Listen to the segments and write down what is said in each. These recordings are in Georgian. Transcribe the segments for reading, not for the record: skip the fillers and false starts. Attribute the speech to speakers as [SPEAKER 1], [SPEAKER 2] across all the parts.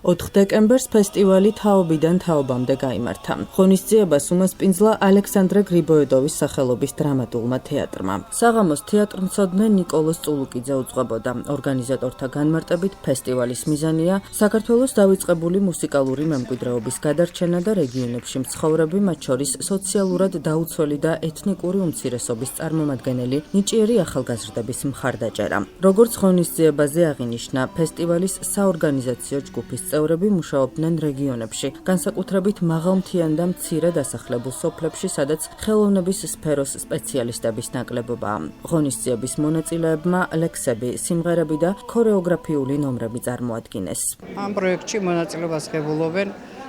[SPEAKER 1] 4 დეკემბერს ფესტივალი თაობიდან თაობამდე გაიმართა. ღონისძიებას უმასპინძლა ალექსანდრე გრიბოედოვის სახელობის დრამატულმა თეატრმა. საღამოს თეატრმცოდნე ნიკოლოზ წულუკიძე უძღვებოდა. ორგანიზატორთა განმარტებით ფესტივალის მიზანია საქართველოს დავიწყებული მუსიკალური მემკვიდრეობის გადარჩენა და რეგიონებში მცხოვრები, მათ შორის სოციალურად დაუცველი და ეთნიკური უმცირესობის წარმომადგენელი ნიჭიერი ახალგაზრდების მხარდაჭერა. როგორც ღონისძიებაზე აღინიშნა, ფესტივალის საორგანიზაციო ჯგუფის წევრები მუშაობდნენ რეგიონებში, განსაკუთრებით მაღალმთიან და მცირე დასახლებულ სოფლებში, სადაც ხელოვნების სფეროს სპეციალისტების ნაკლებობაა. ღონისძიების მონაწილეებმა ლექსები, სიმღერები და ქორეოგრაფიული ნომრები წარმოადგინეს.
[SPEAKER 2] ამ პროექტში მონაწილეობას ღებულობენ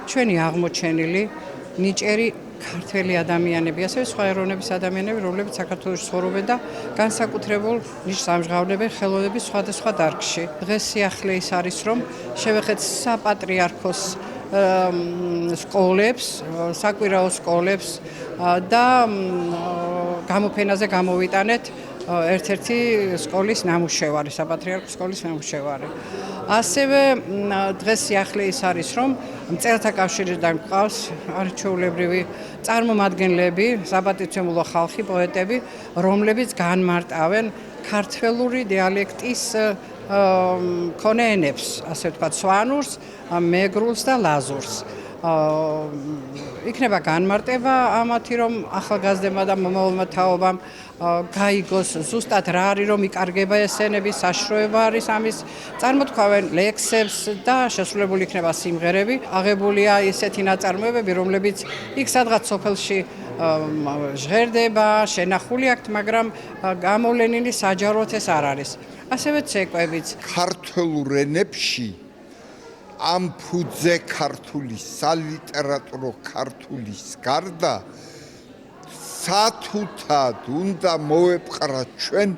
[SPEAKER 2] ჩვენი აღმოჩენილი ნიჭიერი ქართველი ადამიანები, ასევე სხვა ეროვნების ადამიანები, რომლებიც საქართველოში ცხოვრობენ და განსაკუთრებულ ნიშს ამჟღავნებენ ხელოვნების სხვადასხვა დარგში. დღეს სიახლე ის არის, რომ შევეხეთ საპატრიარქოს სკოლებს, საკვირაო სკოლებს და გამოფენაზე გამოვიტანეთ ერთ-ერთი სკოლის ნამუშევარი, საპატრიარქოს სკოლის ნამუშევარი. ასევე დღეს სიახლე ის არის, რომ მწერალთა კავშირიდან გვყავს არჩეულებრივი წარმომადგენლები, საპატივცემულო ხალხი, პოეტები, რომლებიც განმარტავენ ქართველური დიალექტის მქონე ენებს, ასე ვთქვათ, სვანურს, მეგრულს და ლაზურს. იქნება განმარტება ამათი, რომ ახალგაზრდებმა და მომავალმა თაობამ გაიგოს ზუსტად რა არის, რომ იკარგება ეს ენები, საშიშროება არის ამის, წარმოთქვამენ ლექსებს და შესრულებული იქნება სიმღერები. აღებულია ისეთი ნაწარმოებები, რომლებიც იქ სადღაც სოფელში ჟღერდება, შენახული აქვთ, მაგრამ გამოვლენილი საჯაროდ ეს არ არის. ასევე ცეკვებიც.
[SPEAKER 3] ქართულ ენებში ამ ფუძე ქართული, სალიტერატურო ქართulis გარდა სათუთად უნდა მოვეპყრათ ჩვენ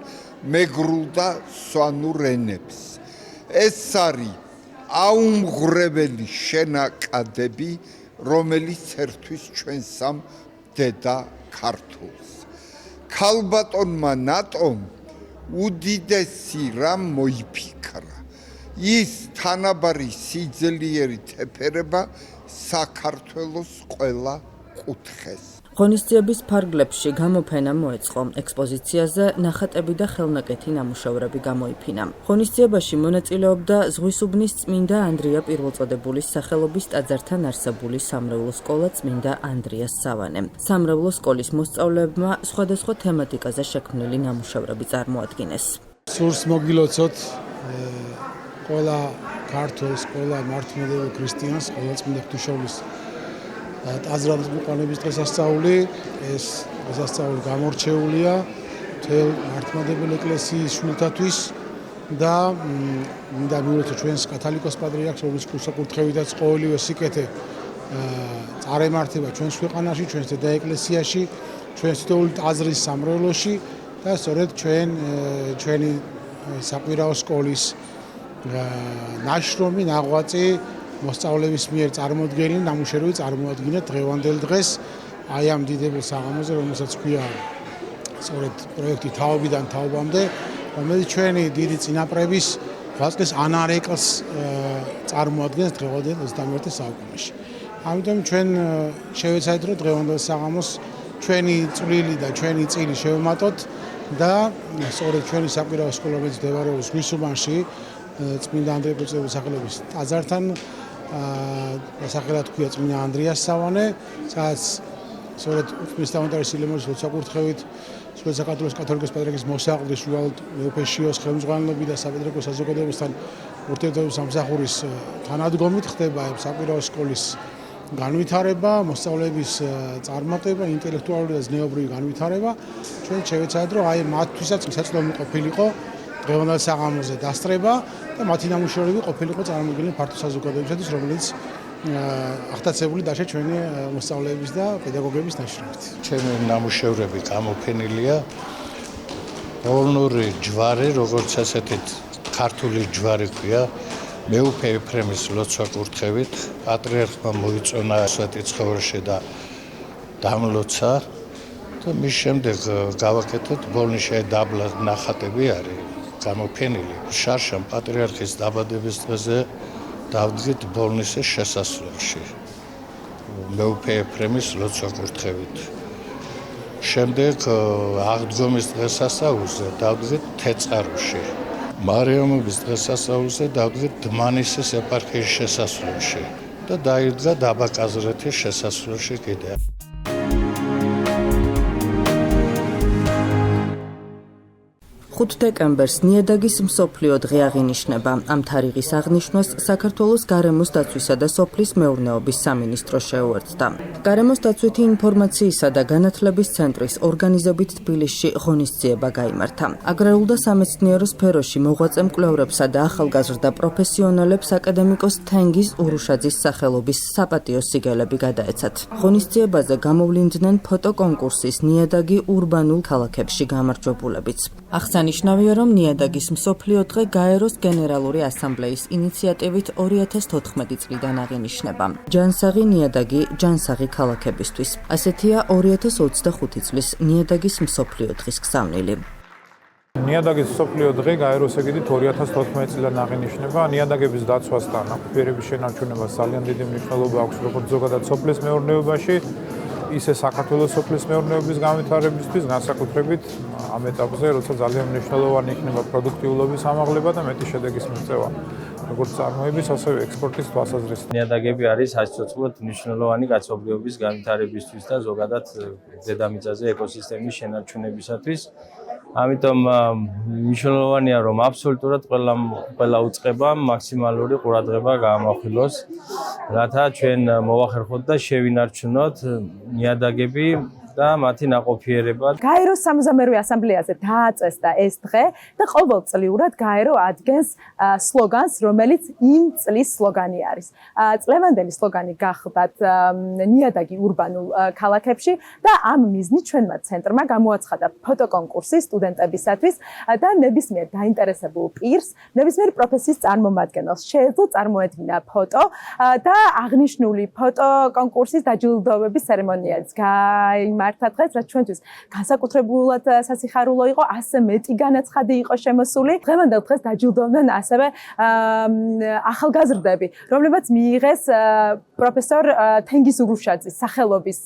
[SPEAKER 3] მეგრულ და სვანურ ენებს. ეს არის აუმღრებელი შენაკადები, რომელიც ერთვის ჩვენს ამ დედა ქართულს. ქალბატონმა ნატომ უდიდესი რამ მოიფიქრა. ის თანაბარი სიძლიერით ეფერება საქართველოს ყველა კუთხეს.
[SPEAKER 1] ღონისძიების ფარგლებში გამოფენა მოეწყო. ექსპოზიციაზე ნახატები და ხელნაკეთი ნამუშევრები გამოიფინა. ღონისძიებაში მონაწილეობდა ზღვისუბნის წმინდა ანდრია პირველწოდებულის სახელობის ტაძართან არსებული სამრევლო სკოლა წმინდა ანდრიას სავანე. სამრევლო სკოლის მოსწავლეებმა სხვადასხვა თემატიკაზე შექმნილი ნამუშევრები წარმოადგინეს.
[SPEAKER 4] სურს მოგილოცოთ ყველა ქართველს, ყველა მართლმადიდებლურ ქრისტიანს, ყველა წმინდა ღვთისმშობლის ტაძრების მოყვანების დღესასწაული. ეს დღესასწაული გამორჩეულია მთელ მართლმადიდებელი ეკლესიის შვილთათვის და მინდა მივუწოდოთ ჩვენს კათოლიკოს პატრიარქს, რომლის კურთხევითაც ყოველივე სიკეთე წარემართება ჩვენს ქვეყანაში, ჩვენს დედა ეკლესიაში, ჩვენს თითოეული ტაძრის სამრევლოში და სწორედ ჩვენი საკვირაო სკოლის ნაშრომი, ნაღვაწი მოსწავლეების მიერ წარმოდგენილი ნამუშევრები წარმოადგინეთ დღევანდელ დღეს აი ამ დიდებულ საღამოზე, რომელსაც ქვია სწორედ პროექტი თაობიდან თაობამდე, რომელიც ჩვენი დიდი წინაპრების ღვაწლის ანარეკლს წარმოადგენს დღევანდელ 21 საუკუნეში. ამიტომ ჩვენ შევეცადეთ, რომ დღევანდელ საღამოს ჩვენი წვლილი და ჩვენი წილი შევმატოთ და სწორედ ჩვენი საკვირაო სკოლა, რომელიც მდებარეობს ზღვისუბანში, წმინდა ანდრია პირველწოდებულის სახელობის ტაძართან, სახელად ქვია წმინდა ანდრიას სავანე, სადაც სწორედ უწყმის დამონტაჟის სილემონის ლოცვა-კურთხევით, სწორედ საქართველოს კათოლიკოს პატრიარქის მოსაყდრის ჟუალდ მეუფეშიოს ხელმძღვანელობით და საპატრიარქო საზოგადოებასთან ურთიერთობის სამსახურის თანადგომით ხდება საკვირაო სკოლის განვითარება, მოსწავლეების წარმატება, ინტელექტუალური და ზნეობრივი განვითარება. ჩვენ შევეცადეთ, რომ აი მათთვისაც საწვდომი ყოფილიყო დღევანდელ საღამოზე დასწრება და მათი ნამუშევრები ყოფილიყო წარმოდგენილი ფართო საზოგადოებისათვის, რომელიც აღტაცებული დაშა ჩვენი მოსწავლეების და პედაგოგების ნაშრომით.
[SPEAKER 5] ჩემი ნამუშევრები გამოფენილია პოლონური ჯვარი, როგორც ასეთით ქართული ჯვარი ქვია, მეუფე ეფრემის ლოცვა-კურთხევით, პატრიარქმა მოიწონა სვეტიცხოველში და დამლოცა და მის შემდეგ გავაკეთეთ ბოლნიშა დაბლა ნახატები არის გამოფენილი. შარშან პატრიარქის დაბადების დღეზე დავდგეთ ბოლნისის შესასვლელში. მეუფე ეფრემის ლოცვა-კურთხევით. შემდეგ აღდგომის დღესასწაულზე დავდგეთ თეწყაროში. მარიამობის დღესასწაულზე დავდგეთ დმანისის ეპარქიის შესასვლელში და დაიდგა დაბა კაზრეთის შესასვლელში კიდევ.
[SPEAKER 1] 5 დეკემბერს ნიადაგის მსოფლიო დღე აღინიშნება. ამ თარიღის აღნიშვნას საქართველოს გარემოს დაცვისა და სოფლის მეურნეობის სამინისტრო შეუერთდა. გარემოს დაცვითი ინფორმაციისა და განათლების ცენტრის ორგანიზებით თბილისში ღონისძიება გაიმართა. აგრარულ და სამეცნიერო სფეროში მოღვაწე მკვლევრებსა და ახალგაზრდა პროფესიონალებს აკადემიკოს თენგიზ ურუშაძის სახელობის საპატიო სიგელები გადაეცათ. ღონისძიებაზე გამოვლინდნენ ფოტოკონკურსის ნიადაგი ურბანულ ქალაქებში გამარჯვებულებიც. აღსანიშნავია, რომ ნიადაგის მსოფლიო დღე გაეროს გენერალური ასამბლეის ინიციატივით 2014 წლიდან აღინიშნება. ჯანსაღი ნიადაგი ჯანსაღი ქალაქებისთვის. ასეთია 2025 წლის ნიადაგის მსოფლიო დღის გზავნილი.
[SPEAKER 6] ნიადაგის მსოფლიო დღე გაეროს ეგიდით 2014 წლიდან აღინიშნება. ნიადაგების დაცვასთან აფერების შენარჩუნებას ძალიან დიდი მნიშვნელობა აქვს როგორც ზოგადად სოფლის მეურნეობაში, ისე საქართველოს სოფლის მეურნეობის განვითარებისთვის, განსაკუთრებით ამ ეტაპზე, როცა ძალიან მნიშვნელოვანი იქნება პროდუქტიულობის ამაღლება და მეტი შედეგის მიღწევა, როგორც წარმოების, ასევე ექსპორტის თვალსაზრისით.
[SPEAKER 7] ნიადაგები არის საცოცხლოდ მნიშვნელოვანი კაცობრიობის განვითარებისთვის და ზოგადად დედამიწაზე ეკოსისტემის შენარჩუნებისათვის. ამიტომ მნიშვნელოვანია, რომ აბსოლუტურად ყველა უწყებამ მაქსიმალური ყურადღება გაამახვილოს, რათა ჩვენ მოვახერხოთ და შევინარჩუნოთ ნიადაგები და მათი ნაყოფიერება.
[SPEAKER 8] გაეროს 68-ე ასამბლეაზე დააწესდა ეს დღე და ყოველწლიურად გაერო ადგენს სლოგანს, რომელიც იმ წლის სლოგანი არის. წლევანდელი სლოგანი გახლდათ ნიადაგი ურბანულ ქალაქებში და ამ მიზნით ჩვენმა ცენტრმა გამოაცხადა ფოტოკონკურსი სტუდენტებისათვის და ნებისმიერ დაინტერესებულ პირს, ნებისმიერ პროფესიის წარმომადგენელს შეეძლო წარმოედგინა ფოტო და აღნიშნული ფოტოკონკურსის დაჯილდოების ცერემონიაც მართა დღეს, რაც ჩვენთვის განსაკუთრებულად სასიხარულო იყო, ასე მეტი განაცხადი იყო შემოსული. დღევანდელ დღეს დაჯილდოვდნენ ასევე ახალგაზრდები, რომლებაც მიიღეს პროფესორ თენგიზ ურუშაძის სახელობის,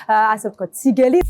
[SPEAKER 8] ასე ვთქვათ, სიგელი.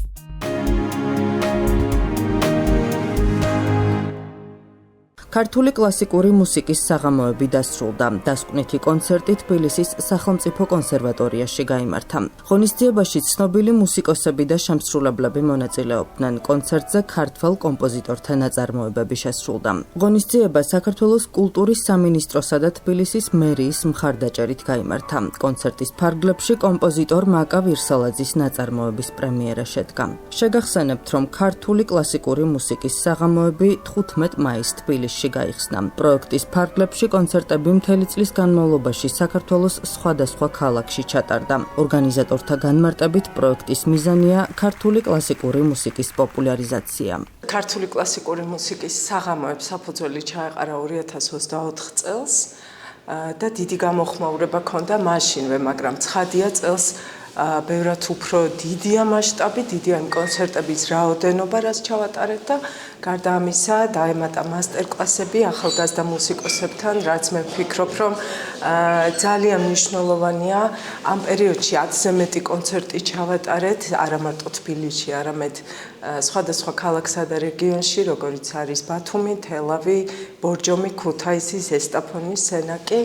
[SPEAKER 1] ქართული კლასიკური მუსიკის საღამოები დასრულდა. დასკვნითი კონცერტი თბილისის სახელმწიფო კონსერვატორიაში გაიმართა. ღონისძიებაში ცნობილი მუსიკოსები და შემსრულებლები მონაწილეობდნენ. კონცერტზე ქართველ კომპოზიტორთა ნაწარმოებები შესრულდა. ღონისძიება საქართველოს კულტურის სამინისტროსა და თბილისის მერიის მხარდაჭერით გაიმართა. კონცერტის ფარგლებში კომპოზიტორ მაკა ვირსალაძის ნაწარმოების პრემიერა შედგა. შეგახსენებთ, რომ ქართული კლასიკური მუსიკის საღამოები 15 მაისს თბილისში გაიხსნა. პროექტის ფარგლებში კონცერტები მთელი წლის განმავლობაში საქართველოს სხვადასხვა ქალაქში ჩატარდა. ორგანიზატორთა განმარტებით პროექტის მიზანია ქართული კლასიკური მუსიკის პოპულარიზაცია.
[SPEAKER 9] ქართული კლასიკური მუსიკის საღამოებს საფუძველი ჩაეყარა 2024 წელს და დიდი გამოხმაურება ჰქონდა მაშინვე, მაგრამ ცხადია წელს ბევრად უფრო დიდია მასშტაბი, დიდია იმ კონცერტების რაოდენობა, რაც ჩავატარეთ და გარდა ამისა დაემატა მასტერკლასები ახალგაზრდა მუსიკოსებთან, რაც მე ვფიქრობ, რომ ძალიან მნიშვნელოვანია ამ პერიოდში 10-ზე მეტი კონცერტი ჩავატარეთ, არა მარტო თბილისში, არამედ სხვადასხვა ქალაქსა და რეგიონში, როგორიც არის ბათუმი, თელავი, ბორჯომი, ქუთაისი, ზესტაფონი, სენაკი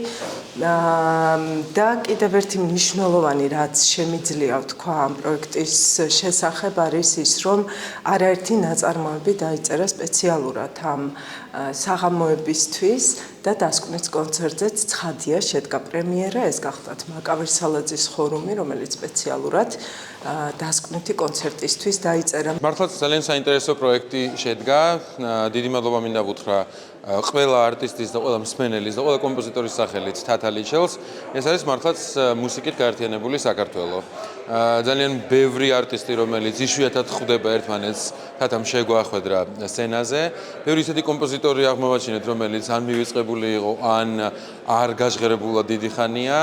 [SPEAKER 9] და კიდევ ერთი მნიშვნელოვანი რაც შემიძლია ვთქვა ამ პროექტის შესახებ არის ის, რომ არაერთი ნაწარმოები დაიწერა სპეციალურად ამ საღამოებისთვის და დასკვნით კონცერტზეც ცხადია შედგა პრემიერა, ეს გახლდათ მაკა ვირსალაძის ხორუმი, რომელიც სპეციალურად დასკვნითი კონცერტისთვის დაიწერა.
[SPEAKER 10] მართლაც ძალიან საინტერესო პროექტი შედგა. დიდი მადლობა მინდა ვუთხრა ყველა არტისტის და ყველა მსმენელის და ყველა კომპოზიტორის სახელით თათალიჩელს. ეს არის მართლაც მუსიკით გაერთიანებული საქართველო. ძალიან ბევრი არტისტი, რომელიც იშვიათად ხვდება ერთმანეთს, თათამ შეგვახვედრა სცენაზე. ბევრი ისეთი კომპოზიტორი აღმოვაჩინეთ, რომელიც ან მივიწყებული იყო, ან არ გაჟღერებულა დიდი ხანია.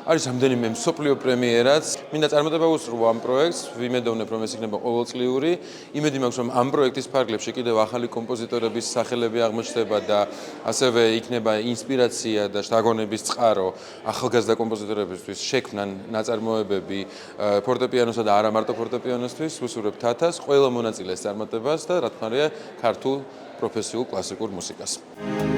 [SPEAKER 10] არის რამდენიმე მსოფლიო პრემიერაც. მინდა წარმატება უსურვო ამ პროექტს, ვიმედოვნებ რომ ეს იქნება ყოველწლიური. იმედი მაქვს რომ ამ პროექტის ფარგლებში კიდევ ახალი კომპოზიტორების სახელები აღმოჩნდება და ასევე იქნება ინსპირაცია და შთაგონების წყარო ახალგაზრდა კომპოზიტორებისთვის შექმნან ნაწარმოებები ფორტეპიანოსა და არა მარტო ფორტეპიანოსთვის. ვუსურვებ თათას, ყველა მონაწილეს წარმატებას და რა თქმა უნდა ქართულ პროფესიულ კლასიკურ მუსიკას.